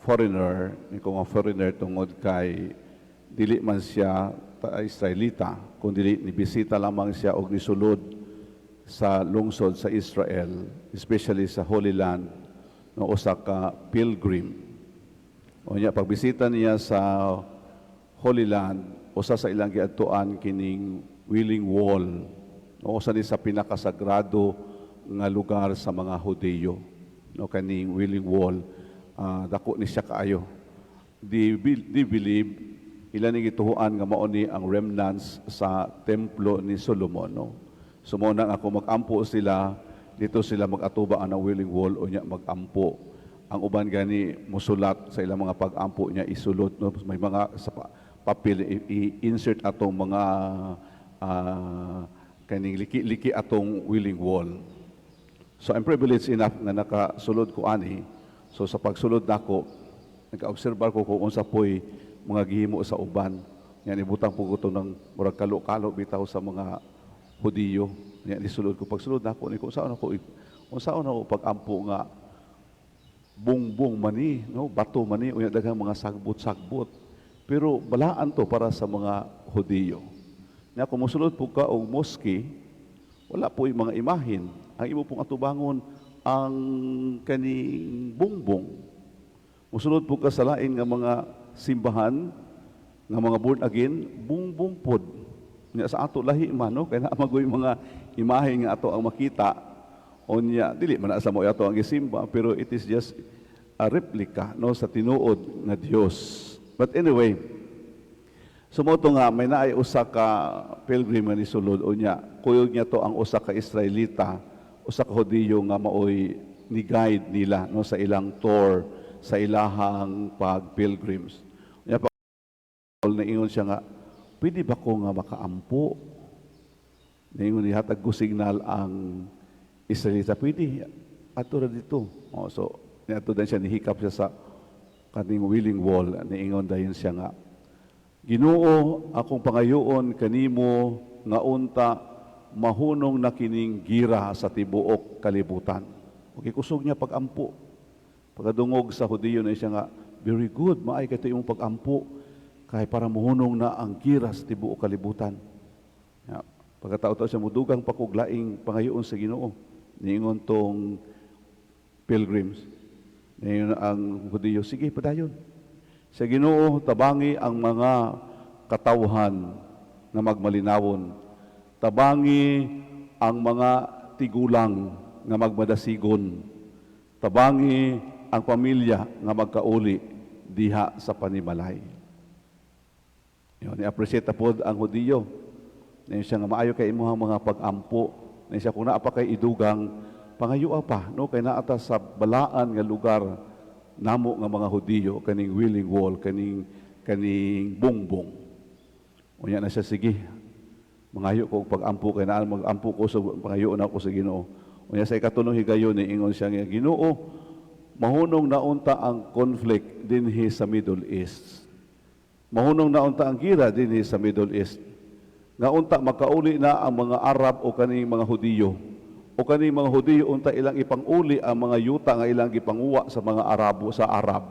foreigner, kung ang foreigner tungod kay dili man siya Israelita, kung dili ni bisita lamang siya og nisulod sa lungsod sa Israel, especially sa Holy Land, no usa ka pilgrim. O niya pagbisita niya sa Holy Land, usa sa ilang giadtuan kining Wailing Wall, no usa ni sa pinakasagrado nga lugar sa mga Hudiyo, no kaning Wailing Wall. Dako ni siya kaayo. Di believe ilan ni gituhuan nga mao ni ang remnants sa templo ni Solomon, no. Sumuna nga ako mag-ampo sila dito, sila mag-atuba ang Wailing Wall o niya mag-ampo. Ang uban gani musulat sa ilang mga pag-ampo niya isulot, no, may mga sa papel i-insert atong mga kaning liki-liki atong Wailing Wall. So I'm privileged enough nga nakasulod ko ani. So sa pagsulod nako, nag-obserbar ko kung unsa poy mga gihimo sa uban. Yan ibutang po ko ng murag kalo-kalo bitaw sa mga Hudiyo. Yan isulod ko pagsulod nako ni kung saan ako pag-ampo nga bungbong mani, no, bato mani unya daghang mga sagbot-sagbot. Pero balaan to para sa mga Hudiyo. Nya kung mosulod po ka og mosque, wala po yung mga imahin. Ang imo pong atubangon ang kaning bungbong. Musulod po ka sa lain nga mga simbahan, nga mga born again, bungbong pod. Nya sa ato lahi man, no, kaya magoy mga imahe nga ato ang makita. O niya, dili man sa mo ato ang gisimba, pero it is just a replica, no, sa tinuod nga Dios. But anyway, sumoto nga may naay usa ka pilgrim ni sulod o niya, kuyog niya to ang usa ka Israelita, usa ka Hudiyo nga maoy ni guide nila, no, sa ilang tour sa ilahang pag-pilgrims. Niya pa naingon siya nga, pwede ba ko nga makaampo? Naingon niya hatag ko signal ang Israelita, pwede ato ra dito. So niadto din siya, nihikap siya sa kaning Wailing Wall. Naingon dayon siya nga, Ginoo, akong pangayoon kanimo nga unta mahunong na kining gira sa tibuok kalibutan. Okay, kusog niya pag-ampo. Pagkadungog sa Hudiyo na siya nga, very good, maay kayo imong pag-ampo kay para mahunong na ang gira sa tibuok kalibutan. Pagkatao-tao siya, mudugang pakuglaing pangayoon sa Ginoo. Niingon tong pilgrims. Niingon ang Hudiyo, sige, padayon. Sa Ginoo, tabangi ang mga katawhan na magmalinawon. Tabangi ang mga tigulang nga magmadasigon. Tabangi ang pamilya nga magkauli diha sa panimalay. Yun, i-appreciate pod ang Hudiyo. Na siya nga maayo kay imuhang mga pag-ampo. Na siya kung naa pa kay idugang, pangayua pa, no, kay naata sa balaan nga lugar namo nga mga Hudiyo, kaning Wailing Wall, kaning bungbong. Unya na siya, sige, mangayo ko pag-ampo, kay naan mag-ampo ko, so pangayo na ko sa Ginoo. Unya sa ikatulong higayon, ingon siya nga, Ginoo, mahunong naunta ang conflict dinhi sa Middle East. Mahunong naunta ang gira dinhi sa Middle East. Nga unta makauli na ang mga Arab o kaning mga Hudiyo. O kaning mga Hudiyo unta ilang ipanguli ang mga yuta nga ilang gipanguwa sa mga Arabo sa Arab.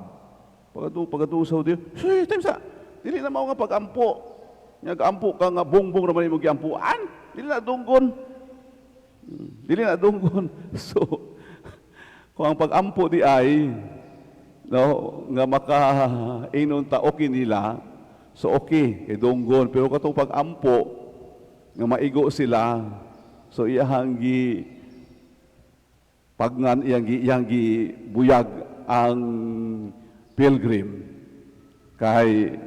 Pagkadung sa Hudiyo, "Hey, time sa dili na mao nga pag-ampo. Nya-ampo ka nga bungbong ra man imong giampuan. Dili na dunggon." Dili na dunggon. So, kung ang pag-ampo di ay no, nga maka-inon ta okay nila, so okay, kay dunggon. Pero katong pag-ampo, nga maigo sila, so iyang gi pagnan, iyang gi buyag ang pilgrim. Kay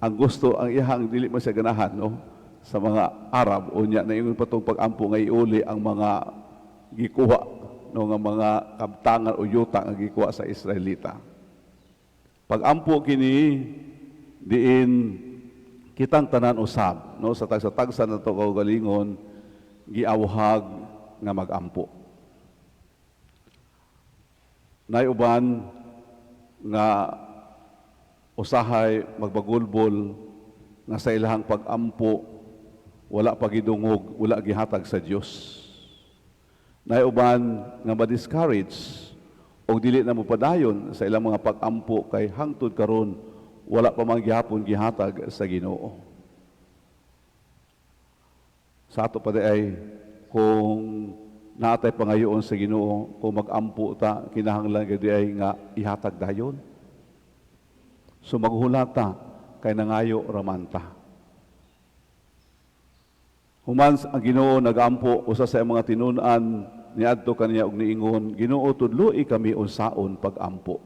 ang gusto, ang iyang dili man siya ganahan, no, sa mga Arab, o niya, na ingon pa itong pag-ampo nga iuli ang mga gikuha, no, nga mga kabtangan o yuta nga gikuha sa Israelita. Pag-ampo kini diin kitang tanan usab, no, sa tagsa na to kaugalingon giawhag nga mag-ampo. Nayuban nga usahay magbagulbol nga sa ilahang pag-ampo wala pagidungog, wala gihatag sa Dios. Nayuban nga ma-discourage o dili na mo padayon sa ilang mga pag-ampo kay hangtod karon wala pa man gihapon gihatag sa Ginoo. Sa ato pa ay kung naatay pangayoon sa Ginoo, kung mag-ampo ta, kinahanglan gadi ay nga ihatag dayon. So maghulata kay nangayo ramanta. Human ang Ginoo nag-ampo usa sa mga tinun-an niadto kaniya og niingon, Ginoo tudloi kami unsaon pag-ampo.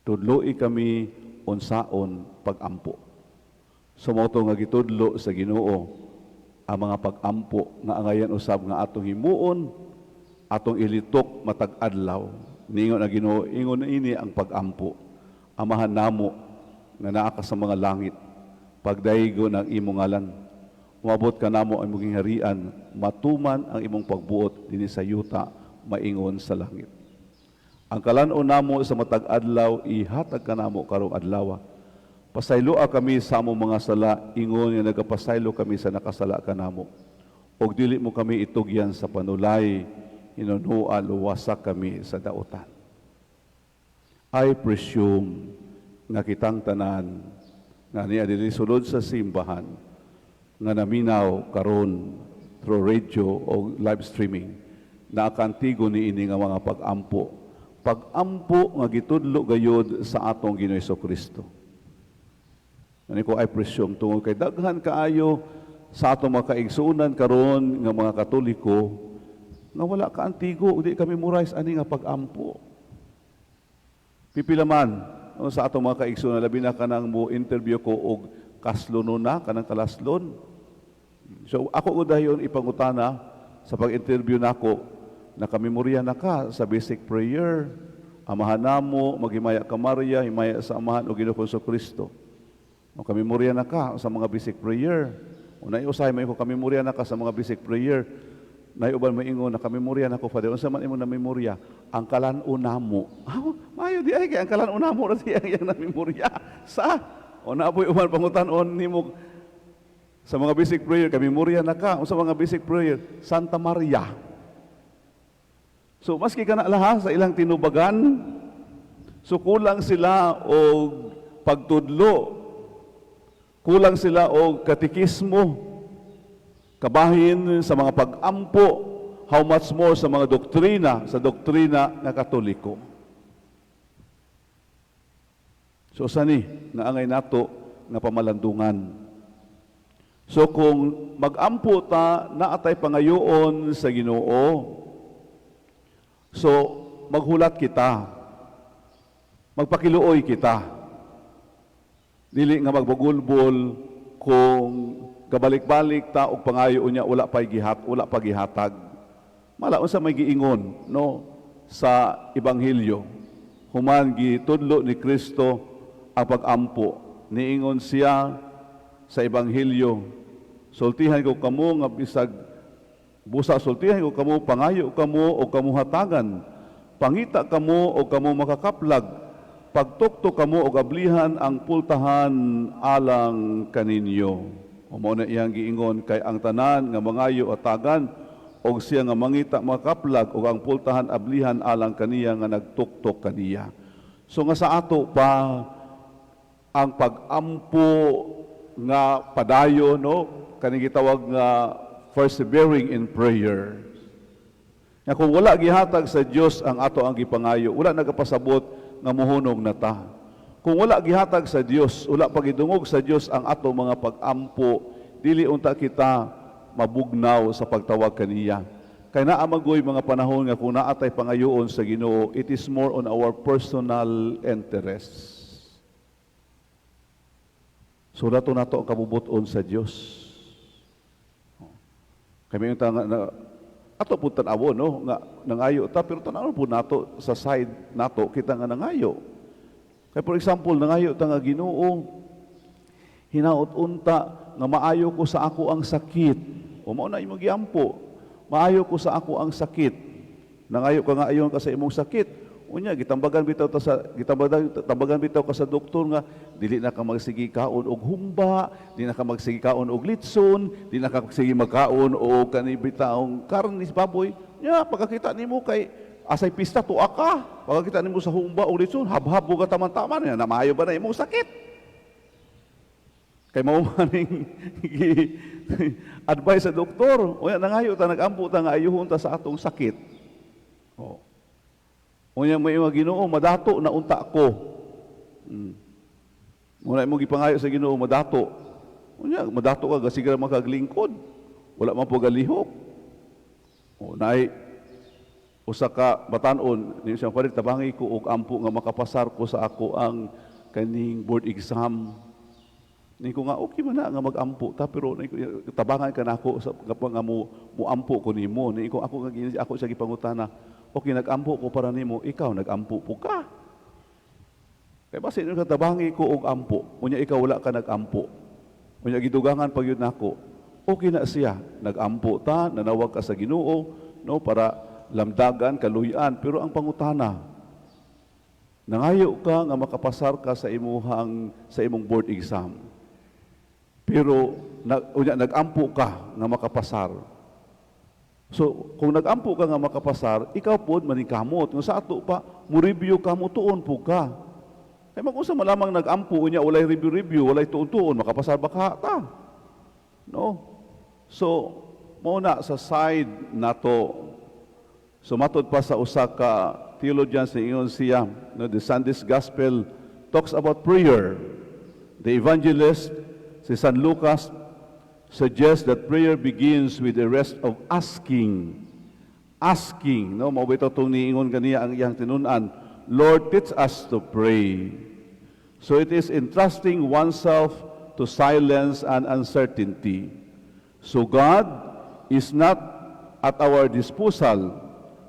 Tudloi kami unsaon pag-ampo. Sumoto nga gitudlo sa Ginoo ang mga pag-ampo nga angayan usab nga atong himuon, atong ilitok matag adlaw. Niingon na Ginoo, ingon ini ang pag-ampo. Amahan namo nga naa ka sa mga langit, pagdaygo ng imong ngalan. Umabot ka namo ang muging harian, matuman ang imong pagbuot dinhi sa yuta, maingon sa langit. Ang kalan-on namo sa matag adlaw ihatag ka namo karong adlaw. Pasayloa kami sa among mga sala, ingon nga nagapasaylo kami sa nakasala kanamo. Og dili mo kami itugyan sa panulay, hinunua luwasak kami sa dautan. I presume nga kitang tanan nga niya dili sulod sa simbahan nga naminaw karon through radio o live streaming na kantigo ni ini nga mga pag-ampo. Pag-ampo nga gitudlo gayud sa atong Ginoong Jesucristo. Ani ko I presume tungod kay daghan kaayo sa atong mga kaigsuonan karon nga mga Katoliko nga wala ka antigo, di kami memorize ani nga pag-ampo. Pipila man sa atong mga kaigsuonan labi na kanang mo interview ko og kaslonon na kanang kalaslon. So ako udayon ipangutana sa pag-interview nako nakamemorya na ka sa basic prayer. Amahan namo maghimaya ka Maria, himaya sa amahan og Ginoong Jesucristo. O kamemorya na ka sa mga basic prayer. O naiusahay mo ko kamemorya na ka sa mga basic prayer. Naiuban mo ingon na kamemorya na ko Father. Unsa man imo na memorya? Ang kalan-o namo. Mayo di ay kay ang kalan-o namo ra siya yang na memorya. Sa o naapoy uban pangutan-on nimo sa mga basic prayer kamemorya na ka. Unsa mga basic prayer? Santa Maria. So maski kana laha sa ilang tinubagan, so kulang sila og pagtudlo. Kulang sila o katikismo, kabahin sa mga pag-ampo, how much more sa mga doktrina, sa doktrina ng Katoliko. So sani, nga angay nato nga pamalandungan. So kung mag-ampo ta, naatay pangayoon sa Ginoo, so maghulat kita, magpakiluoy kita. Dili nga magbagulbol kung kabalik-balik ta og pangayo unya wala pa gihatag. Mala unsa may giingon no sa ebanghelyo. Human gitudlo ni Kristo ang pag-ampo. Niingon siya sa ebanghelyo, sultihan ko kamo nga bisag busa sultihan ko kamo pangayo kamo o kamo hatagan. Pangita kamo o kamo makakaplag. Pagtukto kamo og ablihan ang pultahan alang kaninyo. Mao na iyang giingon kay ang tanan nga mangayo atagan og siya nga mangita makaplag og ang pultahan ablihan alang kaniya nga nagtuktok kaniya. So nga sa ato pa ang pag-ampo nga padayo no kaning gitawag nga persevering in prayer. Nga kung wala gihatag sa Dios ang ato ang gipangayo, wala nagapasabot nga muhunog na ta. Kung wala gihatag sa Dios, wala pagidungog sa Dios ang ato mga pag-ampo, dili unta kita mabugnaw sa pagtawag kaniya. Kay naa magoy mga panahon nga kung naatay pangayoon sa Ginoo, it is more on our personal interests. So dato nato ang kabubuton sa Dios. Kami yung ato po tanawo no nga nangayo ta pero tanaw po nato sa side nato kita nga nangayo. Kay for example nangayo ta nga Ginoo hinaot unta nga maayo ko sa ako ang sakit. O mao na imong giampo. Maayo ko sa ako ang sakit. Nangayo ka nga ayon ka sa imong sakit. Unya gitambagan bitaw ka sa doktor nga dili na ka magsigi kaon og humba, dili na ka magsigi kaon og litson, dili na ka magsigi magkaon og kani bitaong karne baboy. Nya pagkakita nimo kay asay pista tuwa ka. Pag kita nimo sa humba o litson, habhab mo ka taman-taman na maayo ba na imong sakit? Kay mao maning advice sa doktor, unya nangayo ta nagampo ta nga ayuhon ta sa atong sakit. Oh. Unya may mga Ginoo madato na unta ko. Muna mo gipangayo sa Ginoo madato. Unya madato ka sigara makaglingkod. Wala man po galihok. O naay usa ka batan-on ni siyang palit tabangi ko og ampo nga makapasar ko sa ako ang kaning board exam. Ni ko nga okay man na nga mag-ampo ta pero tabangan ka nako sa nga mo ampo ko nimo. Ni ko ako siya gipangutana. Okay, nag-ampo ko para nimo, ikaw nag-ampo po ka. Kaya basta yun katabangi ko og ampo, unya ikaw wala ka nag-ampo. Unya gidugangan pag yun nako, okay na siya, nag-ampo ta, nanawag ka sa Ginoo, no, para lamdagan, kaluyan, pero ang pangutana, nangayo ka nga makapasar ka sa imong board exam. Pero nag-ampo ka nga makapasar. So, kung nag-ampo ka nga makapasar, ikaw po maningkamot. Kung sa ato pa, mo-review ka mo, tuon po ka. Kaya mag-usa malamang nag-ampo niya, walay review, walay tuon-tuon, makapasar ba ka ta? No? So, muna sa side na to, sumatod pa sa usa ka theologian sa ingon siya, no, the Sunday's Gospel talks about prayer. The evangelist, si San Lucas, suggests that prayer begins with the rest of asking. Asking, no? Mabito itong niingon kaniya ang iyang tinunan, Lord, teach us to pray. So it is entrusting oneself to silence and uncertainty. So God is not at our disposal.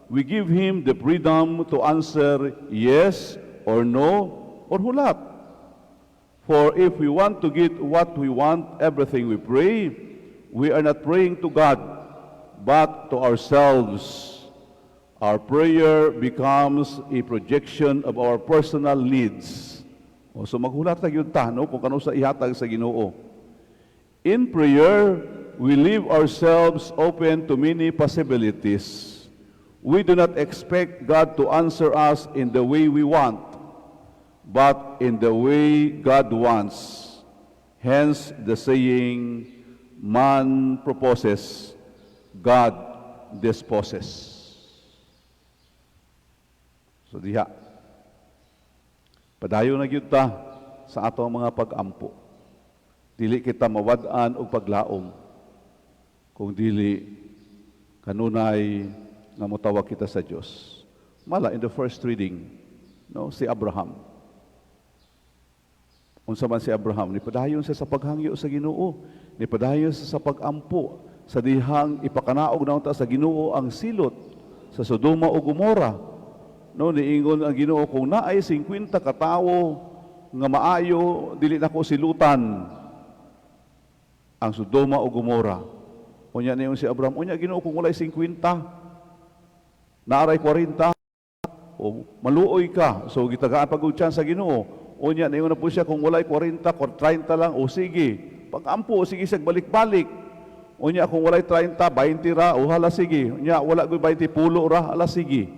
We give Him the freedom to answer yes or no or hulat. For if we want to get what we want, everything we pray, we are not praying to God, but to ourselves. Our prayer becomes a projection of our personal needs. O, so maghulat na yun no, kung kano sa ihatag sa Ginoo. In prayer, we leave ourselves open to many possibilities. We do not expect God to answer us in the way we want, but in the way God wants. Hence the saying, man proposes, God disposes. So diha, padayon na gyud ta sa ato mga pag-ampo. Dili kita mawad-an og paglaom, kung dili kanunay nga motawag kita sa Dios. Mala in the first reading, no, si Abraham. Unsa man si Abraham, nipadayon siya sa paghangyo sa Ginoo, nipadayon siya sa pag-ampo, sa dihang ipakanaog na unta sa Ginoo ang silot sa Sodoma o Gomora. No, niingon ang Ginoo, kung naay 50 ka tawo nga maayo, dili nako silutan ang Sodoma o Gomora. Unya niyon si Abraham, unya Ginoo, kung walay 50, naaray 40, o maluoy ka, so gitagaan pagud sa Ginoo. Unya niyon na po siya, kung walay 40, kung 30 lang, o sige, pag-ampo, sige siya balik-balik. Unya kung walay 30, 20 ra, o hala sige. Unya wala gyud 20, pulo ra, hala sige.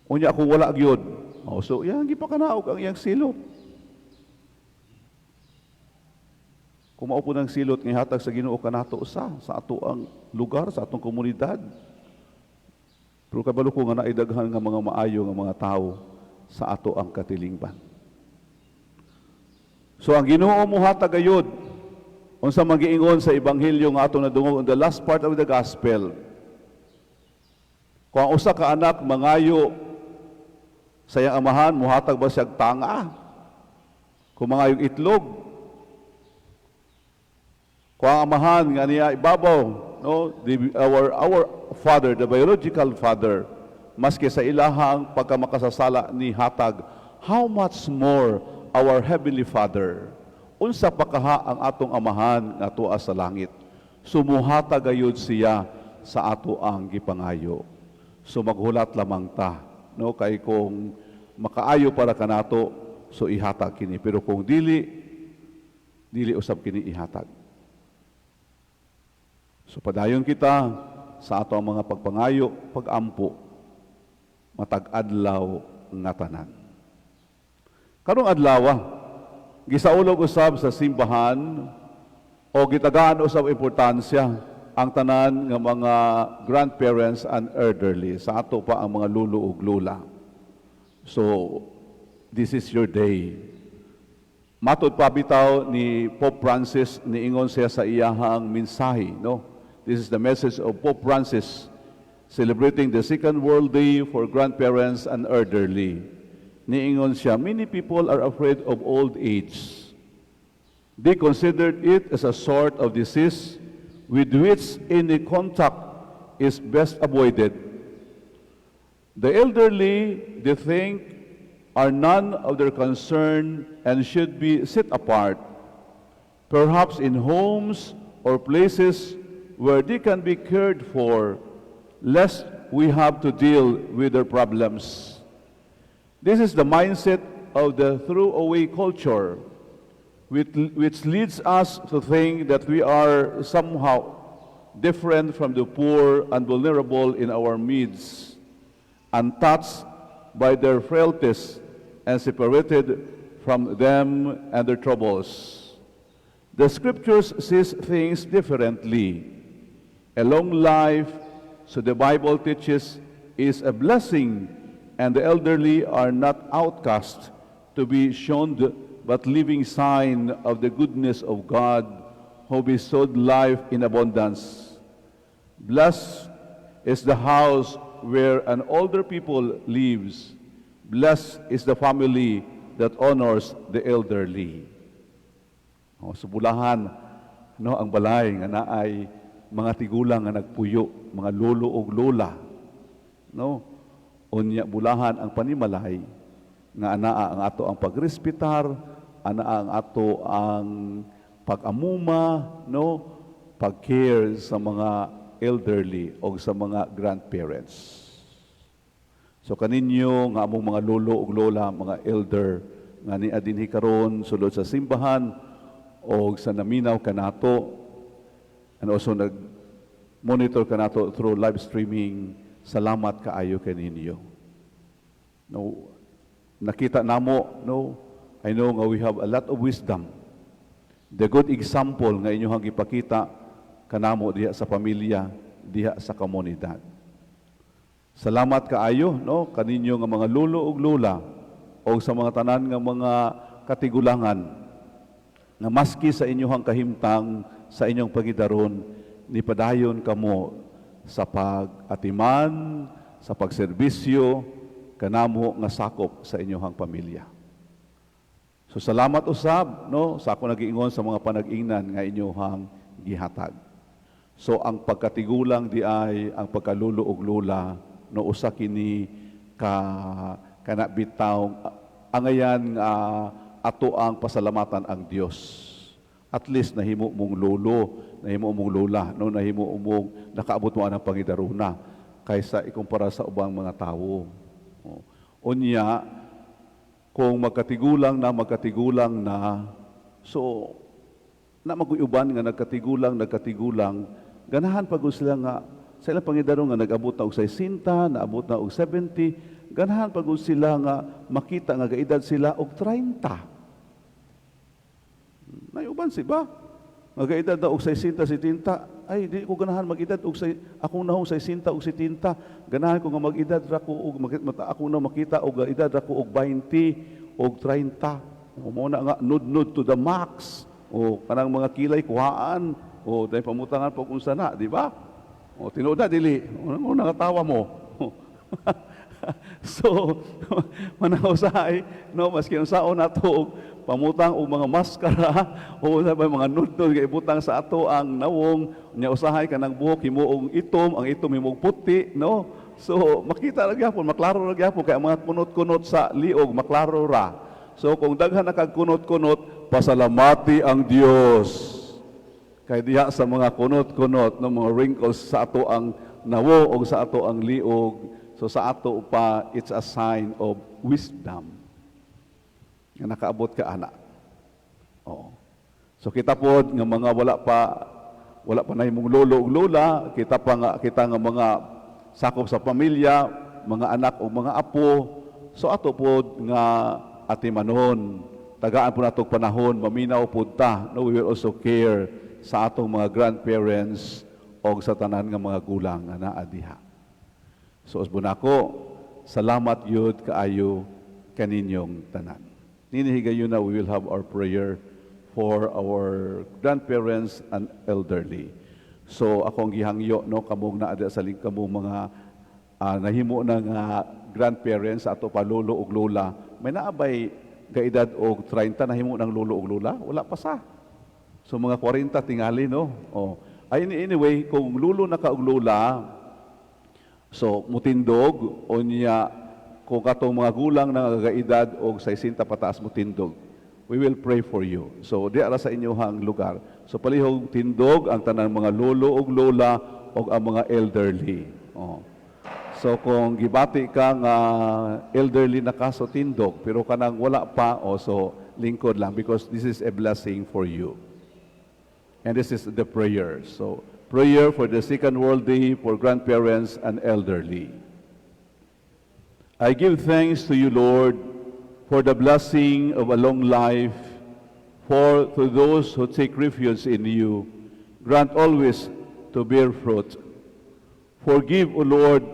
Unya kung wala gyud. O so yang gipakanaog ang iyang silot. Kung mao po ng silot nga hatag sa Ginoo kanato sa ato ang lugar, sa atong komunidad. Pero kabalo ko nga naidaghan nga mga maayo nga mga tao sa ato ang katilingban. So ang Ginoo muhatag gayud unsa magiingon sa ebanghelyo nga atong nadungog in the last part of the gospel. Kung ang usa ka anak mangayo sa iyang amahan, muhatag ba siyang tanga? Kung mangayong itlog, kung ang amahan nga niya ibabaw, no, our father, the biological father, maski sa ilahang pagkamakasasala ni hatag, how much more our Heavenly Father, unsa pa kaha ang atong amahan nga tuwa sa langit. Sumuhata gayud siya sa ato ang gipangayo. So maghulat lamang ta, no, kay kung makaayo para kanato, so ihatag kini. Pero kung dili usab kini ihatag. So padayon kita sa ato ang mga pagpangayo, pag-ampo. matag adlaw nga tanan. Karong adlaw, gisaulog usab sa simbahan o gitagaan usab importansya ang tanan nga mga grandparents and elderly, sa ato pa ang mga lulo ug lula. So, this is your day. Matod pa bitaw ni Pope Francis, niingon siya sa iyahang mensahe, no? This is the message of Pope Francis celebrating the Second World Day for Grandparents and Elderly. Niingon siya, many people are afraid of old age. They considered it as a sort of disease with which any contact is best avoided. The elderly, they think, are none of their concern and should be set apart, perhaps in homes or places where they can be cared for, lest we have to deal with their problems. This is the mindset of the throwaway culture, which leads us to think that we are somehow different from the poor and vulnerable in our midst, untouched by their frailties and separated from them and their troubles. The scriptures sees things differently. A long life, so the Bible teaches, is a blessing, and the elderly are not outcast to be shunned, but living sign of the goodness of God, who bestowed life in abundance. Blessed is the house where an older people lives. Blessed is the family that honors the elderly. Sa bulahan, no, ang balay nga naay mga tigulang nga nagpuyo, mga lolo ug lola. No? Unya bulahan ang panimalay nga anaa ang ato ang pagrespitar, anaa ang ato ang pag-amuma, no, pag-care sa mga elderly o sa mga grandparents. So kaninyo nga among mga lolo ug lola, mga elder nga niya dinhi karon sulod sa simbahan o sa naminaw kanato, and also nag-monitor kanato through live streaming, salamat kaayo kaninyo. No, nakita namo, no, I know nga we have a lot of wisdom. The good example nga inyong gipakita kanamo diha sa pamilya, diha sa komunidad. Salamat kaayo, no, kaninyo nga mga lolo ug lola o sa mga tanan nga mga katigulangan nga maski sa inyong kahimtang sa inyong pagidaron, nipadayon kamo sa pag-atiman, sa pagserbisyo kanamo nga sakop sa inyong pamilya. So salamat usab, no, sa ako nag-iingon sa mga panag-ingnan nga inyong gihatag. So ang pagkatigulang di ay ang pagkalulo ug lula, no, usa kini kana bitaw angayan ato ang pasalamatan ang Dios. At least nahimo mong lolo, nahimo mong lola, no, nahimo mong nakaabot mo ang pangidaruna kaysa ikumpara sa ubang mga tawo. Unya kung magkatigulang na, so na maguyuban nga nagkatigulang, ganahan pag sila nga sa ilang pangidarong nga nag-abot na og 60, naabot na og 70, ganahan pag sila nga makita nga gaedad sila og 30. Nayuban si ba? Nga gaedad na og 60, 70, ay di ko ganahan mag-edad og akong nahong 60 og 70, ganahan ko nga mag-edad ra ko og ako na makita og edad ra ko og 20 og 30. Mo na nga nud to the max. O kanang mga kilay kuhaan, o dahil pamutangan po kung sana, di ba? O tinuod na, dili. O nakatawa mo. So, manausay, no, maski ang saon nato, pamutang o mga maskara, o mga nudnod, ibutang sa ato ang nawong, niya usahay ka ng buhok, himuong itom, ang itom himong puti, no? So, makita lang yapon, maklaro lang yapon, kaya mga kunot-kunot sa liog, maklaro ra. So, kung daghan na kagkunot-kunot, pasalamati ang Dios. Kay diha sa mga kunot-kunot, no, mga wrinkles sa ato ang nawo o sa ato ang liog. So sa ato pa, it's a sign of wisdom. Nga nakaabot ka, anak. Oo. So kita po nga mga wala pa na imong lolo ug lola, kita nga mga sakop sa pamilya, mga anak o mga apo. So ato po nga atimanon, tagaan po natong panahon, maminaw po ta, no, we will also care sa atong mga grandparents o sa tanan nga mga gulang nga naa diha. So usbon ako, salamat yun kaayo kaninyong tanan. Ninihigayon na we will have our prayer for our grandparents and elderly. So akong gihangyo, no, kamong naa sa kamong mga nahimo na nga grandparents ato pa lolo ug lola, may naabay kaedad og 30 nahimo ng lolo ug lola? Wala pa sa. So mga 40 tingali, no? Oh. Anyway, kung lulo na ka og lola, so mutindog o niya kung katong mga gulang na kaedad og 60 pataas mutindog, we will pray for you. So di ara sa inyohang lugar. So palihog tindog ang tanang mga lolo ug lola og ang mga elderly. Oh. So kung gibati ka nga elderly na ka, so tindog, pero kanang wala pa, so lingkod lang because this is a blessing for you. And this is the prayer. So prayer for the Second World Day for grandparents and elderly. I give thanks to you, Lord, for the blessing of a long life, for to those who take refuge in you, grant always to bear fruit. Forgive, O Lord,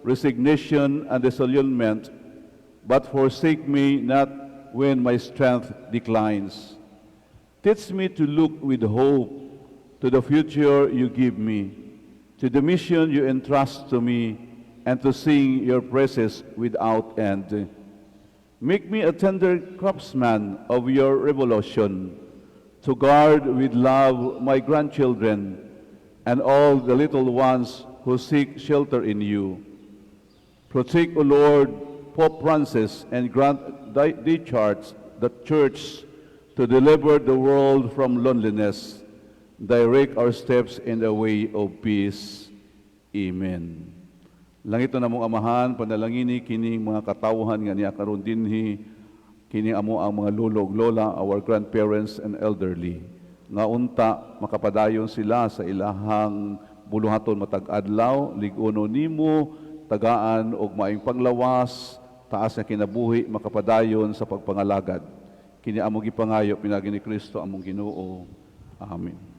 resignation and disillusionment, but forsake me not when my strength declines. Teach me to look with hope to the future you give me, to the mission you entrust to me, and to sing your praises without end. Make me a tender craftsman of your revolution, to guard with love my grandchildren and all the little ones who seek shelter in you. Protect, O Lord, Pope Francis, and grant discharge the Church to deliver the world from loneliness. Direct our steps in the way of peace. Amen. Langito na mong amahan, panalangini kining mga katawhan nga niya karon dinhi, kining amo ang mga lolo ug lola, our grandparents and elderly. Nga unta makapadayon sila sa ilahang buluhaton matag adlaw, lig-uno nimo, tagaan og maayong panglawas, taas nga kinabuhi makapadayon sa pagpangalagad. Kini among gipangayo pinagi ni Kristo among Ginoo. Amen.